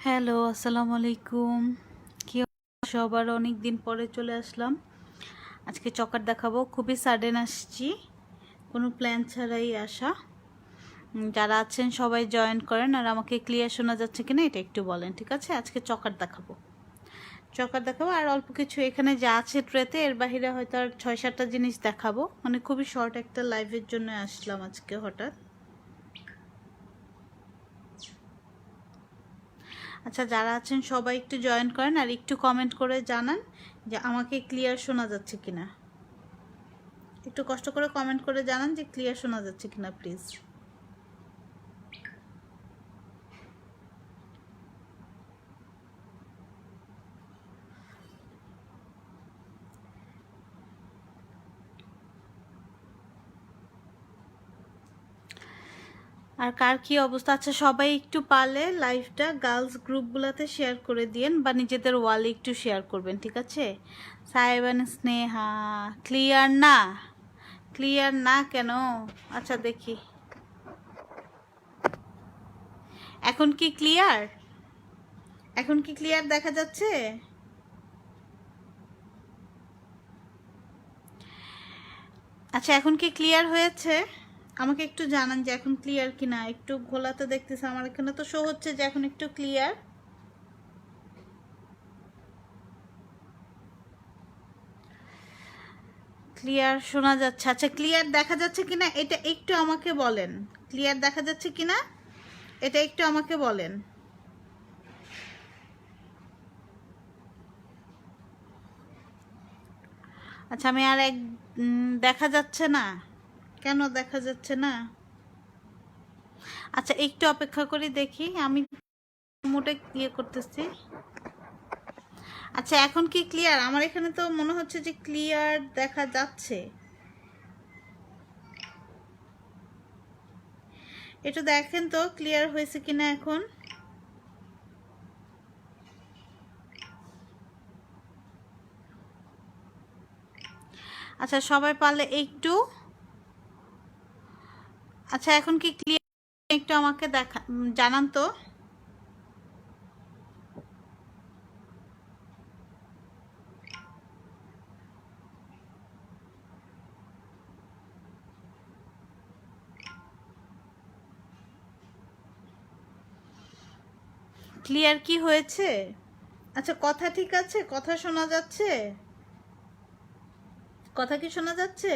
Hello, আসসালামু আলাইকুম। কি অবস্থা সবার? অনেক দিন পরে চলে আসলাম। আজকে চকার দেখাবো। খুবই সাডেন আসছি, কোনো প্ল্যান ছাড়াই আসা। যারা আছেন সবাই জয়েন করেন, আর আমাকে ক্লিয়ার শোনা যাচ্ছে কিনা এটা একটু বলেন, ঠিক আছে? আজকে চকার দেখাবো। চকার দেখাবো আর অল্প কিছু এখানে যা আছে ট্রেতে, এর বাহিরে হয়তো আর 6-7টা জিনিস দেখাবো। মানে খুবই শর্ট একটা লাইভের জন্য আসলাম আজকে হঠাৎ। আচ্ছা, যারা আছেন সবাই একটু জয়েন করেন আর একটু কমেন্ট করে জানান যে আমাকে ক্লিয়ার শোনা যাচ্ছে কিনা। একটু কষ্ট করে কমেন্ট করে জানান যে ক্লিয়ার শোনা যাচ্ছে কিনা প্লিজ। আর কার কি অবস্থা? আচ্ছা, সবাই একটু পারলে লাইভটা গার্লস গ্রুপগুলোতে শেয়ার করে দিয়েন বা নিজেদের ওয়ালে একটু শেয়ার করবেন, ঠিক আছে? সাইবান স্নেহা ক্লিয়ার না? ক্লিয়ার না কেন? আচ্ছা দেখি, এখন কি ক্লিয়ার? এখন কি ক্লিয়ার দেখা যাচ্ছে? আচ্ছা, এখন কি ক্লিয়ার হয়েছে? আমাকে একটু জানান যে এখন ক্লিয়ার কিনা। একটু ঘোলাতে দেখতেছে, আমার এখানে তো শো হচ্ছে যে এখন একটু ক্লিয়ার। ক্লিয়ার শোনা যাচ্ছে। আচ্ছা, ক্লিয়ার দেখা যাচ্ছে কিনা এটা একটু আমাকে বলেন। ক্লিয়ার দেখা যাচ্ছে কিনা এটা একটু আমাকে বলেন। আচ্ছা, আমি আর এক দেখা যাচ্ছে না কেন? দেখা যাচ্ছে না? আচ্ছা, একটু অপেক্ষা করি, দেখি আমি মোটে ইয়ে করতেছি। আচ্ছা, এখন কি ক্লিয়ার? আমার এখানে তো মনে হচ্ছে যে ক্লিয়ার দেখা যাচ্ছে। একটু দেখেন তো ক্লিয়ার হয়েছে কিনা এখন। আচ্ছা, সবাই পারলে একটু। আচ্ছা, এখন কি ক্লিয়ার একটু আমাকে দেখা জানান তো। ক্লিয়ার কি হয়েছে? আচ্ছা, কথা ঠিক আছে? কথা শোনা যাচ্ছে? কথা কি শোনা যাচ্ছে?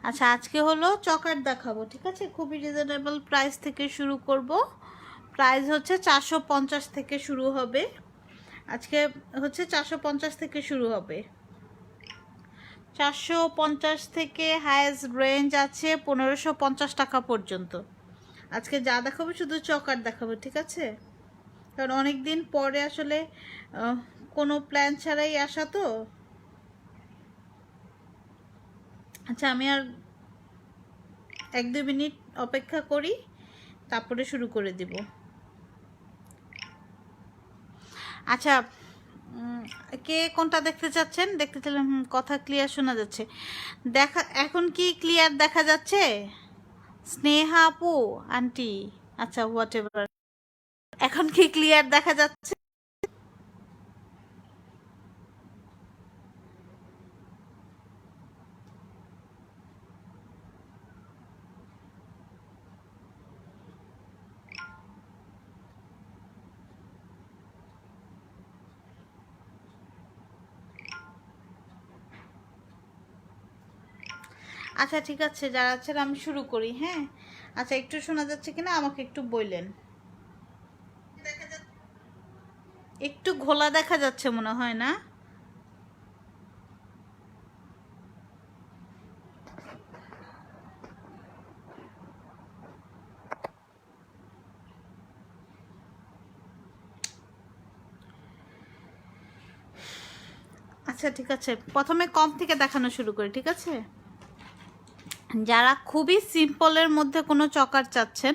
আচ্ছা, আজকে হলো চকার দেখাবো, ঠিক আছে? খুবই রিজনেবল প্রাইস থেকে শুরু করব। প্রাইস হচ্ছে 450 থেকে শুরু হবে। আজকে হচ্ছে 450 থেকে শুরু হবে। 450 থেকে হাইয়েস্ট রেঞ্জ আছে 1550 টাকা পর্যন্ত। আজকে যা দেখাবো শুধু চকার দেখাবো, ঠিক আছে? কারণ অনেক দিন পরে আসলে কোনো প্ল্যান ছাড়াই আসা তো। আচ্ছা, আমি আর 1-2 মিনিট অপেক্ষা করি, তারপরে শুরু করে দিব। আচ্ছা, কে কোনটা দেখতে চাচ্ছেন? দেখতে চাইলাম। কথা ক্লিয়ার শোনা যাচ্ছে। দেখা এখন কি ক্লিয়ার দেখা যাচ্ছে? স্নেহা আপু, আন্টি, আচ্ছা হোয়াট এভার। এখন কি ক্লিয়ার দেখা যাচ্ছে? আচ্ছা, ঠিক আছে, যারা আছেন আমি শুরু করি, হ্যাঁ? আচ্ছা, একটু শোনা যাচ্ছে কিনা আমাকে একটু বললেন। একটু ঘোলা দেখা যাচ্ছে মনে হয়, না? আচ্ছা, ঠিক আছে, প্রথমে কম থেকে দেখানো শুরু করি, ঠিক আছে? যারা খুবই সিম্পলের মধ্যে কোনো চকার চাচ্ছেন,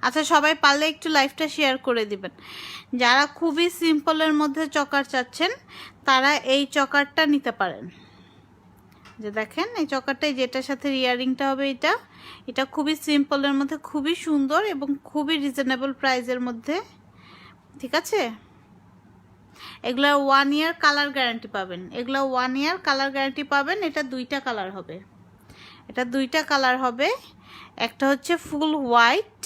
আচ্ছা, সবাই পারলে একটু লাইভটা শেয়ার করে দিবেন। যারা খুবই সিম্পলের মধ্যে চকার চাচ্ছেন তারা এই চকারটা নিতে পারেন। যে দেখেন এই চকারটাই, যেটার সাথে ইয়ারিংটা হবে, এটা খুবই সিম্পলের মধ্যে খুবই সুন্দর এবং খুবই রিজনেবল প্রাইসের মধ্যে, ঠিক আছে। এগুলা 1 ইয়ার কালার গ্যারান্টি পাবেন, এগুলা 1 ইয়ার কালার গ্যারান্টি পাবেন। এটা দুইটা কালার হবে, এটা দুইটা কালার হবে। একটা হচ্ছে ফুল হোয়াইট,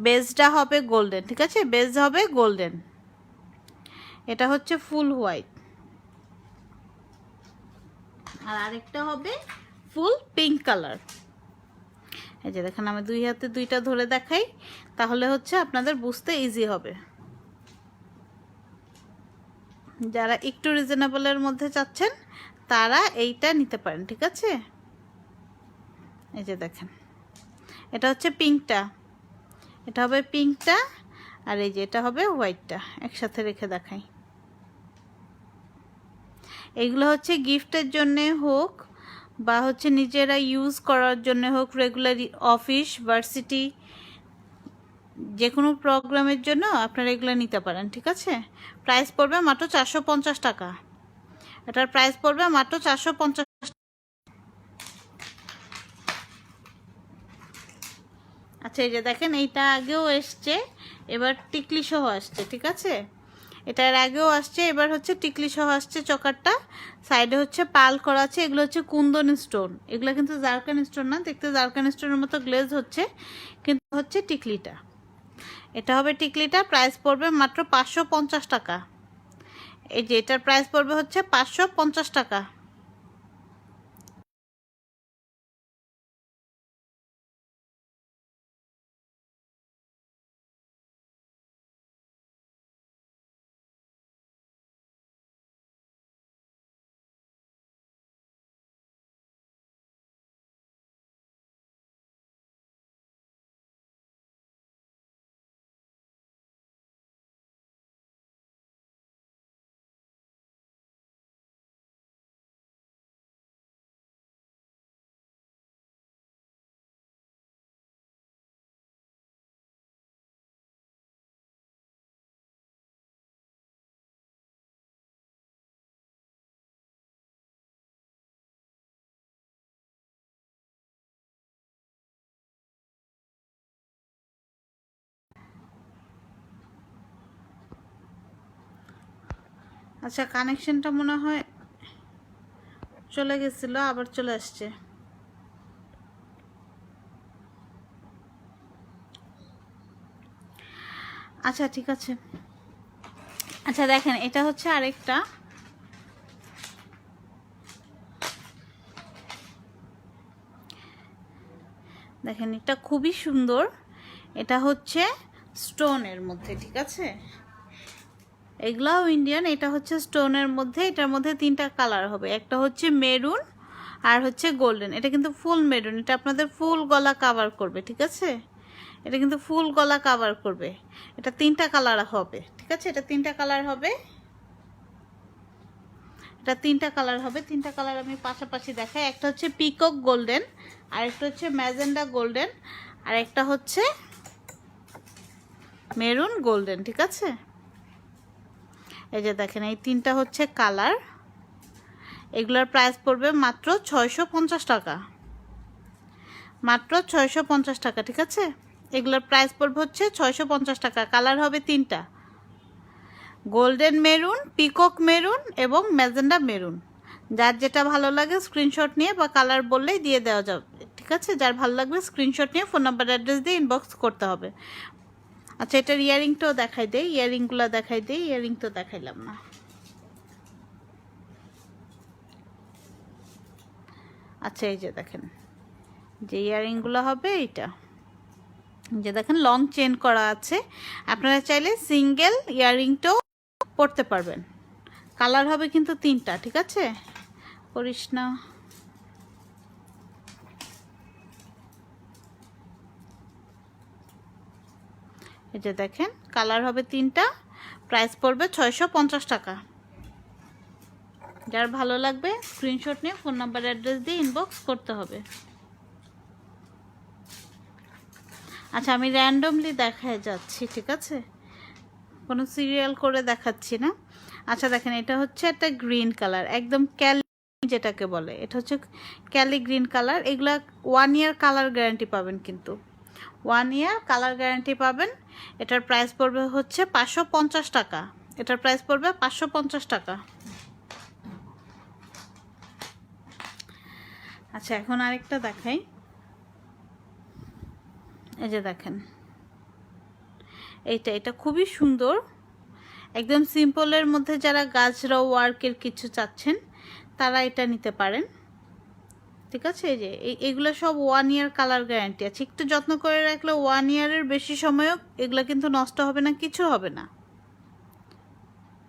বেসটা হবে গোল্ডেন, ঠিক আছে, বেস হবে গোল্ডেন। এটা হচ্ছে ফুল হোয়াইট। আর আরেকটা হবে ফুল পিঙ্ক কালার। এই যে দেখেন আমি দুই হাতে দুইটা ধরে দেখাই, তাহলে হচ্ছে আপনাদের বুঝতে ইজি হবে। যারা একটু রিজনেবলের মধ্যে চাচ্ছেন তারা এইটা নিতে পারেন, ঠিক আছে। এই যে দেখেন এটা হচ্ছে পিঙ্কটা, এটা হবে পিঙ্কটা, আর এই যে এটা হবে হোয়াইটটা। একসাথে রেখে দেখাই। এইগুলো হচ্ছে গিফটের জন্যে হোক বা হচ্ছে নিজেরা ইউজ করার জন্য হোক, রেগুলার অফিস ভার্সিটি যে কোনো প্রোগ্রামের জন্য আপনারা এগুলো নিতে পারেন, ঠিক আছে। প্রাইস পড়বে মাত্র 450 টাকা। এটার প্রাইস পড়বে মাত্র 450। আচ্ছা, এই যে দেখেন এইটা আগেও এসছে, এবার টিকলি সহ আসছে, ঠিক আছে। এটার আগেও আসছে, এবার হচ্ছে টিকলি সহ আসছে চকারটা। সাইডে হচ্ছে পাল করা আছে, এগুলো হচ্ছে কুন্দন স্টোন। এগুলো কিন্তু জারকান স্টোন না, দেখতে জারকান স্টোনের মতো গ্লেজ হচ্ছে, কিন্তু হচ্ছে টিকলিটা। এটা হবে টিকলিটা। প্রাইস পড়বে মাত্র 550 টাকা। এই যে এটার প্রাইস পড়বে হচ্ছে 550 টাকা। আচ্ছা, কানেকশনটা মনে হয় চলে গেছিল, আবার চলে আসছে। আচ্ছা ঠিক আছে। আচ্ছা দেখেন এটা হচ্ছে আরেকটা, দেখেন এটা খুবই সুন্দর। এটা হচ্ছে স্টোনের মধ্যে, ঠিক আছে। এগুলাও ইন্ডিয়ান। এটা হচ্ছে স্টোনের মধ্যে, এটার মধ্যে 3টা কালার হবে। একটা হচ্ছে মেরুন আর হচ্ছে গোল্ডেন। এটা কিন্তু ফুল মেরুন, এটা আপনাদের ফুল গলা কাভার করবে, ঠিক আছে। এটা কিন্তু ফুল গলা কাভার করবে। এটা 3টা কালার হবে, ঠিক আছে। এটা 3টা কালার হবে, এটা 3টা কালার হবে। 3টা কালার আমি পাশাপাশি দেখাই। একটা হচ্ছে পিকক গোল্ডেন, আর একটা হচ্ছে ম্যাজেন্ডা গোল্ডেন, আর একটা হচ্ছে মেরুন গোল্ডেন, ঠিক আছে। এই যে দেখেন এই 3টা হচ্ছে কালার। এগুলোর প্রাইস পড়বে মাত্র 650 টাকা, মাত্র 650 টাকা, ঠিক আছে। এগুলোর প্রাইস পড়বে হচ্ছে 650 টাকা। কালার হবে 3টা, গোল্ডেন মেরুন, পিকক মেরুন এবং ম্যাজেন্ডা মেরুন। যার যেটা ভালো লাগে স্ক্রিনশট নিয়ে বা কালার বললেই দিয়ে দেওয়া যাবে, ঠিক আছে। যার ভালো লাগবে স্ক্রিনশট নিয়ে ফোন নাম্বার অ্যাড্রেস দিয়ে ইনবক্স করতে হবে। আচ্ছা, এটার ইয়ারিংটাও দেখাই দেই, ইয়ারিংগুলো দেখাই দেই। ইয়ারিং তো দেখাইলাম না। আচ্ছা এই যে দেখেন যে ইয়ারিংগুলো হবে, এইটা যে দেখেন লং চেন করা আছে। আপনারা চাইলে সিঙ্গেল ইয়ারিংটাও পরতে পারবেন। কালার হবে কিন্তু 3টা, ঠিক আছে। করিস না। এই যে দেখেন কালার হবে 3টা। প্রাইস পড়বে 650 টাকা। যার ভালো লাগবে স্ক্রিনশট নিয়ে ফোন নাম্বার অ্যাড্রেস দিয়ে ইনবক্স করতে হবে। আচ্ছা, আমি র্যান্ডমলি দেখায় যাচ্ছি, ঠিক আছে, কোনো সিরিয়াল করে দেখাচ্ছি না। আচ্ছা দেখেন, এটা হচ্ছে একটা গ্রিন কালার, একদম ক্যালি যেটাকে বলে, এটা হচ্ছে ক্যালি গ্রিন কালার। এগুলা 1 ইয়ার কালার গ্যারান্টি পাবেন, কিন্তু 1 ইয়ার কালার গ্যারান্টি পাবেন। এটার প্রাইস পড়বে হচ্ছে 550 টাকা। এটার প্রাইস পড়বে 550 টাকা। আচ্ছা, এখন আরেকটা দেখাই। এই যে দেখেন, এটা খুবই সুন্দর, একদম সিম্পলের মধ্যে যারা গাজরা ওয়ার্কের কিছু চাচ্ছেন তারা এটা নিতে পারেন, ঠিক আছে। এই যে এগুলো সব 1 ইয়ার কালার গ্যারান্টি আছে। একটু যত্ন করে রাখলে 1 ইয়ারের বেশি সময়ও এগুলো কিন্তু নষ্ট হবে না, কিছু হবে না।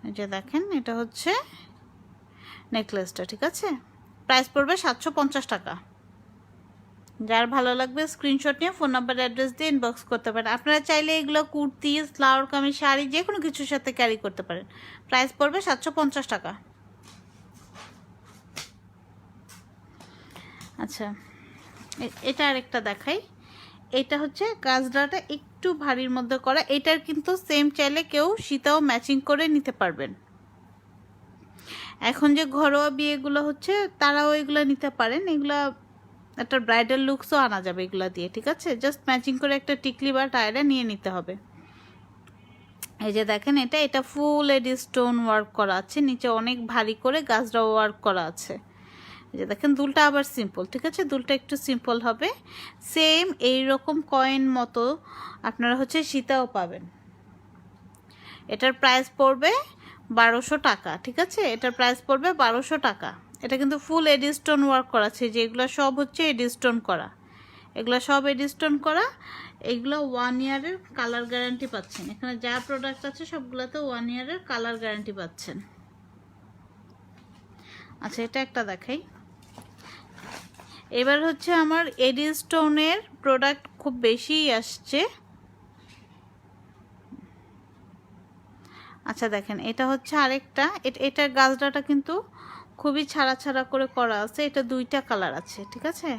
এই যে দেখেন, এটা হচ্ছে নেকলেসটা, ঠিক আছে। প্রাইস পড়বে 750 টাকা। যার ভালো লাগবে স্ক্রিনশট নিয়ে ফোন নাম্বার অ্যাড্রেস দিয়ে ইনবক্স করতে পারেন। আপনারা চাইলে এগুলো কুর্তি, সালোয়ার কামিজ, শাড়ি যে কোনো কিছুর সাথে ক্যারি করতে পারেন। প্রাইস পড়বে 750 টাকা। আচ্ছা, এটা আরেকটা দেখাই। এটা হচ্ছে গাজরাটা একটু ভারীর মধ্যে করা। এটার কিন্তু সেম চাইলে কেউ সীতাও ম্যাচিং করে নিতে পারবেন। এখন যে ঘরোয়া বিয়েগুলো হচ্ছে তারাও এগুলো নিতে পারেন। এগুলা একটা ব্রাইডাল লুকসও আনা যাবে এগুলা দিয়ে, ঠিক আছে। জাস্ট ম্যাচিং করে একটা টিকলি বা টায়রা নিয়ে নিতে হবে। এই যে দেখেন, এটা ফুল এডি স্টোন ওয়ার্ক করা আছে, নিচে অনেক ভারী করে গাজরা ওয়ার্ক করা আছে। এই যে দেখেন, দুলটা আবার সিম্পল, ঠিক আছে, দুলটা একটু সিম্পল হবে। সেম এই রকম কয়েন মতো আপনারা হচ্ছে সীতাও পাবেন। এটার প্রাইস পড়বে 1200 টাকা, ঠিক আছে। এটার প্রাইস পড়বে 1200 টাকা। এটা কিন্তু ফুল এডি স্টোন ওয়ার্ক করা আছে, যেগুলো সব হচ্ছে এডি স্টোন করা, এগুলো সব এডি স্টোন করা। এগুলো 1 ইয়ারের কালার গ্যারান্টি পাচ্ছেন। এখানে যা প্রোডাক্ট আছে সবগুলোতে 1 ইয়ারের কালার গ্যারান্টি পাচ্ছেন। আচ্ছা, এটা একটা দেখাই। এবার হচ্ছে আমার এডি স্টোনের প্রোডাক্ট খুব বেশিই আসছে। আচ্ছা দেখেন, এটা হচ্ছে আরেকটা। এটার গাজরাটা কিন্তু খুবই ছাড়া ছাড়া করে করা আছে। এটা 2টা কালার আছে, ঠিক আছে।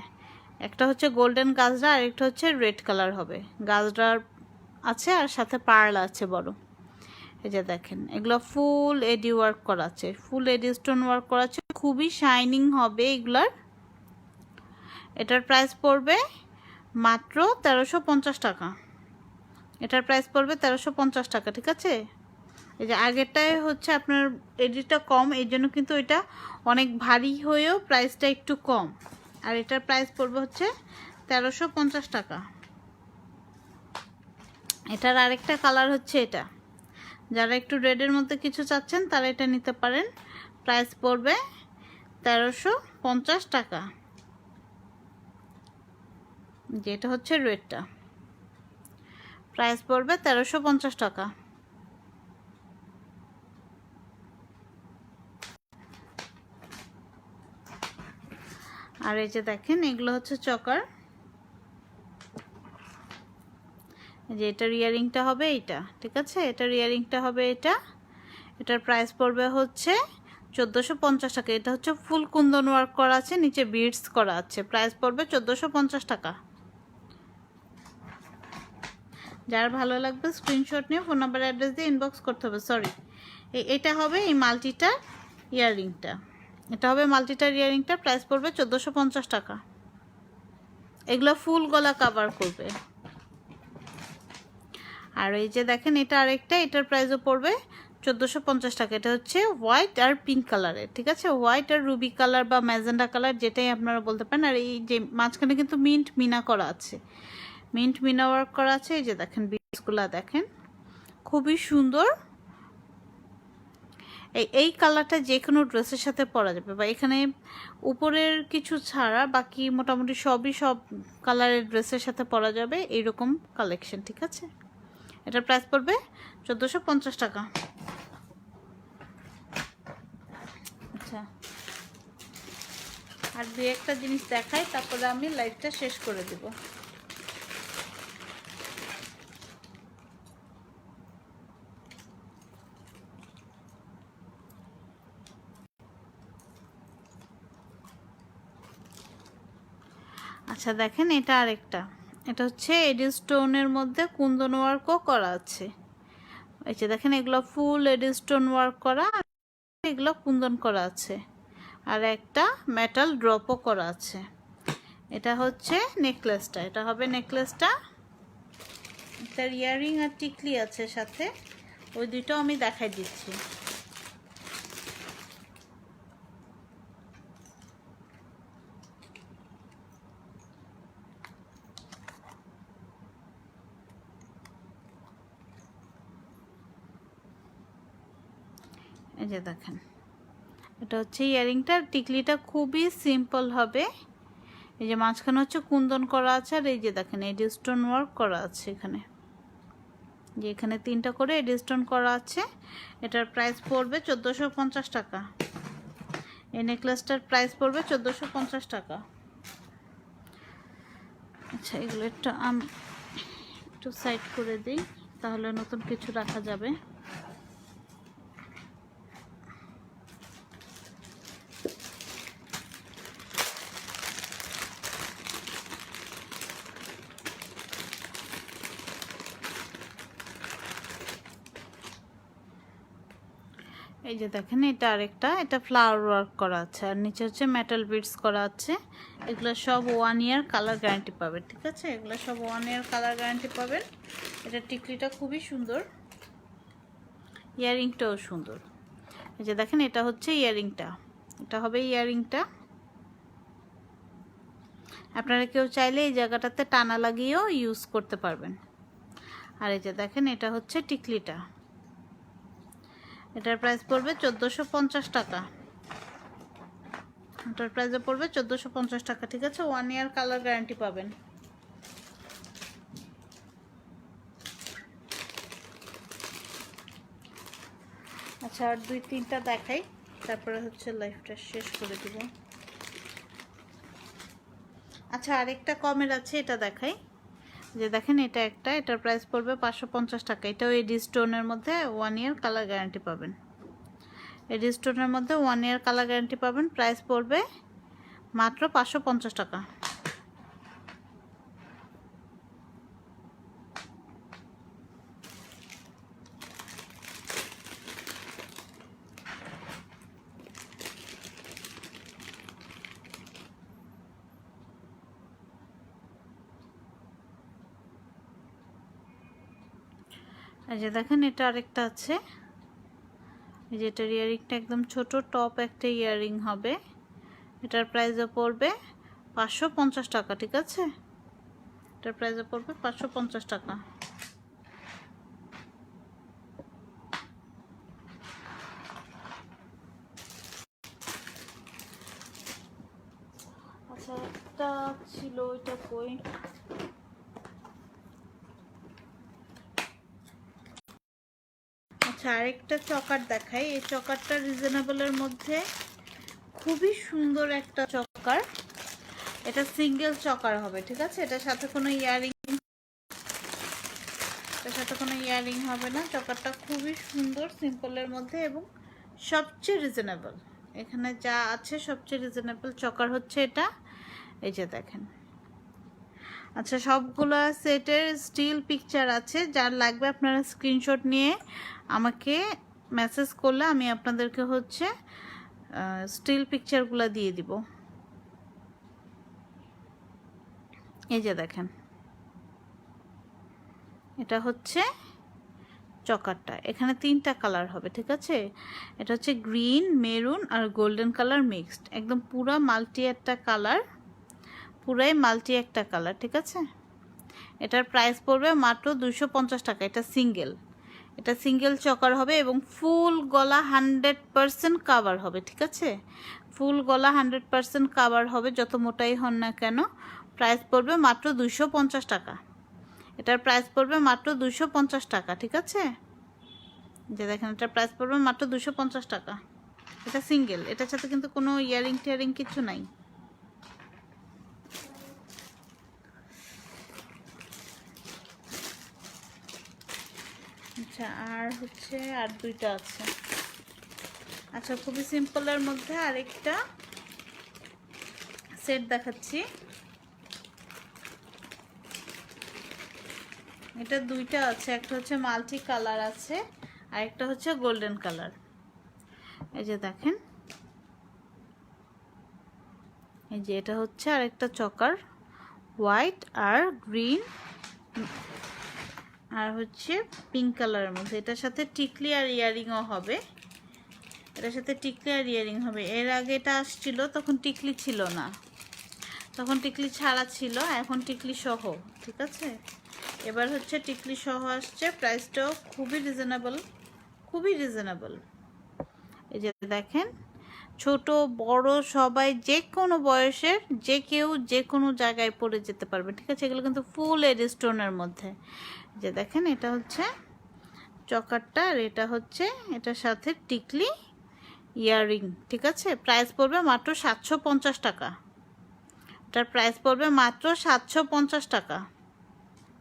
একটা হচ্ছে গোল্ডেন গাজরা, আর একটা হচ্ছে রেড কালার হবে। গাজরার আছে আর সাথে পার্ল আছে বড়। এই যে দেখেন, এগুলো ফুল এডি ওয়ার্ক করা আছে, ফুল এডি স্টোন ওয়ার্ক করা আছে, খুবই শাইনিং হবে এগুলার। এটার প্রাইস পড়বে মাত্র 1350 টাকা। এটার প্রাইস পড়বে 1350 টাকা, ঠিক আছে। এই যে আগেরটায় হচ্ছে আপনার এডিটা কম, এই জন্য কিন্তু এটা অনেক ভারী হয়েও প্রাইসটা একটু কম। আর এটার প্রাইস পড়বে হচ্ছে 1350 টাকা। এটার আরেকটা কালার হচ্ছে এটা। যারা একটু রেডের মধ্যে কিছু চাচ্ছেন তারা এটা নিতে পারেন। প্রাইস পড়বে 1350 টাকা। যেটা হচ্ছে রেডটা, প্রাইস পড়বে 1350 টাকা। আর এই যে দেখেন, এগুলো হচ্ছে চকার। যে এটার ইয়ারিংটা হবে এইটা, ঠিক আছে। এটার ইয়ারিংটা হবে এটা। এটার প্রাইস পড়বে হচ্ছে 1450 টাকা। এটা হচ্ছে ফুল কুন্দন ওয়ার্ক করা আছে, নিচে বিডস করা আছে। প্রাইস পড়বে 1450 টাকা। যার ভালো লাগবে স্ক্রিনশট নিয়ে ফোন নাম্বার অ্যাড্রেস দিয়ে ইনবক্স করতে হবে। সরি, এটা হবে এই মাল্টিটার ইয়াররিংটা। এটা হবে মাল্টিটার ইয়াররিংটা। প্রাইস পড়বে 1450 টাকা। এগুলো ফুল গলা কাভার করবে। আর এই যে দেখেন, এটা আরেকটা, এটার প্রাইসও পড়বে 1450 টাকা। এটা হচ্ছে হোয়াইট আর পিঙ্ক কালারের, ঠিক আছে। হোয়াইট আর রুবি কালার বা ম্যাজেন্ডা কালার, যেটাই আপনারা বলতে পারেন। আর এই যে মাঝখানে কিন্তু মিন্ট মিনা করা আছে, মিন্ট মিনা ওয়ার্ক করা আছে। এই যে দেখেন, বিটসগুলা দেখেন, খুবই সুন্দর। এই কালারটা যে কোনো ড্রেসের সাথে পরা যাবে, বা এখানে উপরের কিছু ছাড়া বাকি মোটামুটি সব কালারের ড্রেসের সাথে পরা যাবে এইরকম কালেকশন, ঠিক আছে। এটার প্রাইস পড়বে 1450 টাকা। আচ্ছা, আর দু একটা জিনিস দেখাই, তারপরে আমি লাইভটা শেষ করে দেব। আচ্ছা দেখেন, এটা আরেকটা। এটা হচ্ছে এডি স্টোনের মধ্যে কুন্দন ওয়ার্কও করা আছে। এই যে দেখেন এগুলো ফুল এডি স্টোন ওয়ার্ক করা, এগুলো কুন্দন করা আছে, আর একটা মেটাল ড্রপও করা আছে। এটা হচ্ছে নেকলেসটা, এটা হবে নেকলেসটা। তার ইয়াররিং আর টিকলি আছে সাথে, ওই দুইটাও আমি দেখাই দিচ্ছি। এই যে দেখেন এটা হচ্ছে ইয়াররিংটা, টিকলিটা খুবই সিম্পল হবে। এই যে মাঝখানে হচ্ছে কুন্দন করা আছে, আর এই যে দেখেন এডি স্টোন ওয়ার্ক করা আছে এখানে, যে এখানে 3টা করে এডি স্টোন করা আছে। এটার প্রাইস পড়বে 1450 টাকা। এই নেকলেসটার প্রাইস পড়বে 1450 টাকা। আচ্ছা এগুলো একটু সাইড করে দিই, তাহলে নতুন কিছু রাখা যাবে। এই যে দেখেন এটা আরেকটা, এটা ফ্লাওয়ার ওয়ার্ক করা আছে, আর নিচে হচ্ছে মেটাল বিটস করা আছে। এগুলো সব 1 ইয়ার কালার গ্যারান্টি পাবেন, ঠিক আছে? এগুলো সব 1 ইয়ার কালার গ্যারান্টি পাবেন। এটা টিকলিটা খুবই সুন্দর, ইয়াররিংটাও সুন্দর। এই যে দেখেন এটা হচ্ছে ইয়াররিংটা, এটা হবে ইয়াররিংটা। আপনারা কেউ চাইলে এই জায়গাটাতে টানা লাগিয়েও ইউজ করতে পারবেন। আর এই যে দেখেন এটা হচ্ছে টিকলিটা, এটার প্রাইস পড়বে 1450 টাকা। এটার প্রাইসে পড়বে 1450 টাকা, ঠিক আছে? 1 ইয়ার কালার গ্যারান্টি পাবেন। আচ্ছা আর 2-3টা দেখাই, তারপরে হচ্ছে লাইফটা শেষ করে দিব। আচ্ছা আরেকটা কমের আছে, এটা দেখাই। যে দেখেন এটা একটা, এটার প্রাইস পড়বে 550 টাকা। এটাও এডি স্টোনের মধ্যে 1 ইয়ার কালার গ্যারান্টি পাবেন। এডি স্টোনের মধ্যে 1 ইয়ার কালার গ্যারান্টি পাবেন। প্রাইস পড়বে মাত্র 550 টাকা। এই যে দেখেন এটা আরেকটা আছে, এই যে এটার ইয়াররিংটা একদম ছোট টপ একটা ইয়াররিং হবে। এটার প্রাইসও পড়বে 550 টাকা, ঠিক আছে? এটার প্রাইসও পড়বে 550 টাকা। আচ্ছা একটা ছিল, এটা কই? আচ্ছা আরেকটা চকার দেখাই। এই চকারটা রিজনেবলের মধ্যে খুবই সুন্দর একটা চকার। এটা সিঙ্গেল চকার হবে, ঠিক আছে? এটার সাথে কোনো ইয়ারিং হবে না। চকারটা খুবই সুন্দর, সিম্পলের মধ্যে, এবং সবচেয়ে রিজনেবল। এখানে যা আছে সবচেয়ে রিজনেবল চকার হচ্ছে এটা। এই যে দেখেন। আচ্ছা সবগুলো সেটের স্টিল পিকচার আছে, যার লাগবে আপনারা স্ক্রিনশট নিয়ে আমাকে মেসেজ করলে আমি আপনাদেরকে হচ্ছে স্টিল পিকচারগুলো দিয়ে দিব। এই যে দেখেন এটা হচ্ছে চকারটা। এখানে 3টা কালার হবে, ঠিক আছে? এটা হচ্ছে গ্রিন, মেরুন আর গোল্ডেন কালার মিক্সড, একদম পুরা মাল্টি একটা কালার, পুরাই মাল্টি একটা কালার, ঠিক আছে? এটার প্রাইস পড়বে মাত্র 250 টাকা। এটা সিঙ্গেল চকার হবে এবং ফুল গলা 100% কাভার হবে, ঠিক আছে? ফুল গলা 100% কাভার হবে, যত মোটাই হন না কেন। প্রাইস পড়বে মাত্র 250 টাকা। এটার প্রাইস পড়বে মাত্র 250 টাকা, ঠিক আছে? যে দেখেন এটার প্রাইস পড়বে মাত্র 250 টাকা। এটা সিঙ্গেল, এটার সাথে কিন্তু কোনো ইয়ারিং টিয়ারিং কিছু নাই। আচ্ছা আর হচ্ছে আর 2টা আছে। আচ্ছা খুবই সিম্পলের মধ্যে আরেকটা সেট দেখাচ্ছি। এটা দুইটা আছে, একটা হচ্ছে মাল্টি কালার আছে আর একটা হচ্ছে গোল্ডেন কালার। এই যে দেখেন, এই যে এটা হচ্ছে আরেকটা চকার, হোয়াইট আর গ্রিন আর হচ্ছে পিঙ্ক কালারের মধ্যে। এটার সাথে টিকলি আর ইয়ারিংও হবে, এটার সাথে টিকলি আর ইয়ারিং হবে। এর আগে এটা আসছিল তখন টিকলি ছিল না, তখন টিকলি ছাড়া ছিল, এখন টিকলি সহ। ঠিক আছে, এবার হচ্ছে টিকলি সহ আসছে। প্রাইসটাও খুবই রিজনেবল, খুবই রিজনেবল। এই যে দেখেন, ছোট বড় সবাই যে কোনো বয়সের যে কেউ যে কোনো জায়গায় পরে যেতে পারবে। ঠিক আছে, এগুলো কিন্তু ফুল এড স্টোনের মধ্যে। যে দেখেন, এটা হচ্ছে চকারটা আর এটা হচ্ছে এটার সাথে টিকলি ইয়াররিং। ঠিক আছে, প্রাইস পড়বে মাত্র 750 টাকা। এটার প্রাইস পড়বে মাত্র 750 টাকা।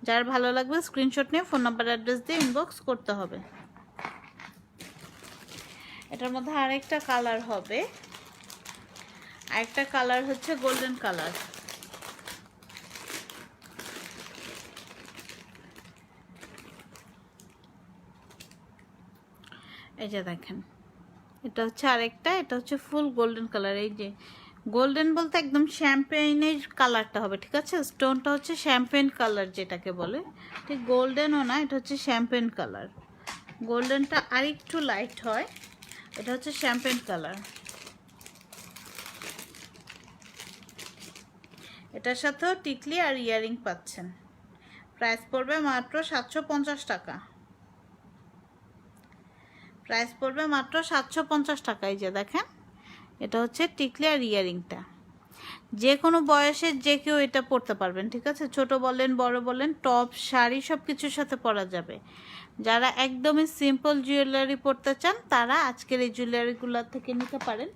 যার ভালো লাগবে স্ক্রিনশট নিয়ে ফোন নাম্বার অ্যাড্রেস দিয়ে ইনবক্স করতে হবে। এটার মধ্যে আরেকটা কালার হবে, আরেকটা কালার হচ্ছে গোল্ডেন কালার। এই যে দেখেন, এটা হচ্ছে আরেকটা, এটা হচ্ছে ফুল গোল্ডেন কালার। এই যে গোল্ডেন বলতে একদম শ্যাম্পেইনের কালারটা হবে। ঠিক আছে, স্টোনটা হচ্ছে শ্যাম্পেইন কালার যেটাকে বলে, ঠিক গোল্ডেনও না, এটা হচ্ছে শ্যাম্পেইন কালার। গোল্ডেনটা আরেকটু লাইট হয়, এটা হচ্ছে শ্যাম্পেইন কালার। এটার সাথেও টিকলি আর ইয়ারিং পাচ্ছেন। প্রাইস পড়বে মাত্র 750 টাকা। প্রাইস পড়বে মাত্র 750 টাকা। এই যে দেখেন, এটা হচ্ছে টিকলি আর ইয়ারিংটা। যে কোনো বয়সের যে কেউ এটা পরতে পারবেন। ঠিক আছে, ছোট বলেন বড় বলেন, টপ শাড়ি সব কিছুর সাথে পরা যাবে। যারা একদমই সিম্পল জুয়েলারি পরতে চান তারা আজকের এই জুয়েলারিগুলো থেকে নিতে পারেন,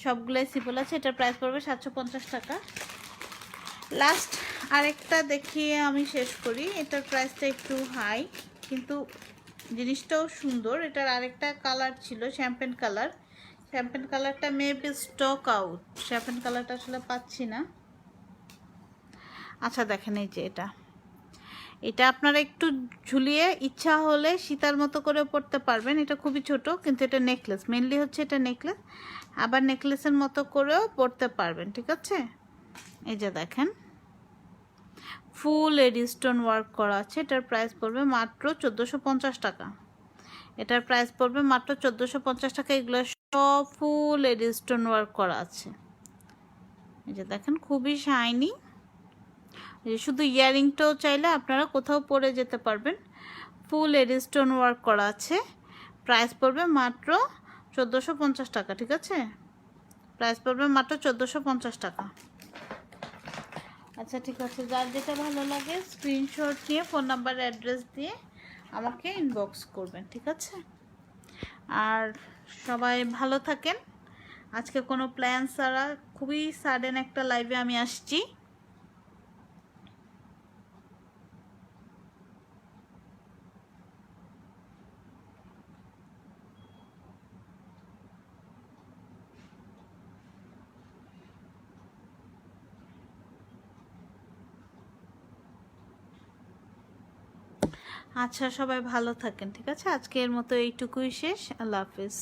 সবগুলোই সিম্পল আছে। এটার প্রাইস পড়বে 750 টাকা। লাস্ট আরেকটা দেখিয়ে আমি শেষ করি। এটার প্রাইসটা একটু হাই কিন্তু জিনিসটাও সুন্দর। এটার আরেকটা কালার ছিল শ্যাম্পেন কালার, শ্যাম্পেন কালারটা মেবি স্টক আউট, শ্যাম্পেন কালারটা আসলে পাচ্ছি না। আচ্ছা দেখেন, এই যে এটা আপনারা একটু ঝুলিয়ে ইচ্ছা হলে সীতার মতো করে পরতে পারবেন। এটা খুবই ছোট কিন্তু এটা নেকলেস, মেনলি হচ্ছে এটা নেকলেস, আবার নেকলেসের মতো করেও পরতে পারবেন। ঠিক আছে, এই যে দেখেন, ফুল এডি স্টোন ওয়ার্ক করা আছে। এটার প্রাইস পড়বে মাত্র 1450 টাকা। এটার প্রাইস পড়বে মাত্র 1450 টাকা। এগুলো সব ফুল এডি স্টোন ওয়ার্ক করা আছে। এই যে দেখেন, খুবই শাইনি। শুধু ইয়ারিংটাও চাইলে আপনারা কোথাও পরে যেতে পারবেন। ফুল এডি স্টোন ওয়ার্ক করা আছে। প্রাইস পড়বে মাত্র 1450 টাকা। ঠিক আছে, প্রাইস পড়বে মাত্র 1450 টাকা। আচ্ছা ঠিক আছে, যার যেটা ভালো লাগে স্ক্রিনশট নিয়ে ফোন নাম্বার অ্যাড্রেস দিয়ে আমাকে ইনবক্স করবেন। ঠিক আছে, আর সবাই ভালো থাকেন। আজকে কোনো প্ল্যান ছাড়া খুবই সাডেন একটা লাইভে আমি আসছি। আচ্ছা সবাই ভালো থাকেন। ঠিক আছে, আজকের মতো এইটুকুই শেষ। আল্লাহ হাফিজ।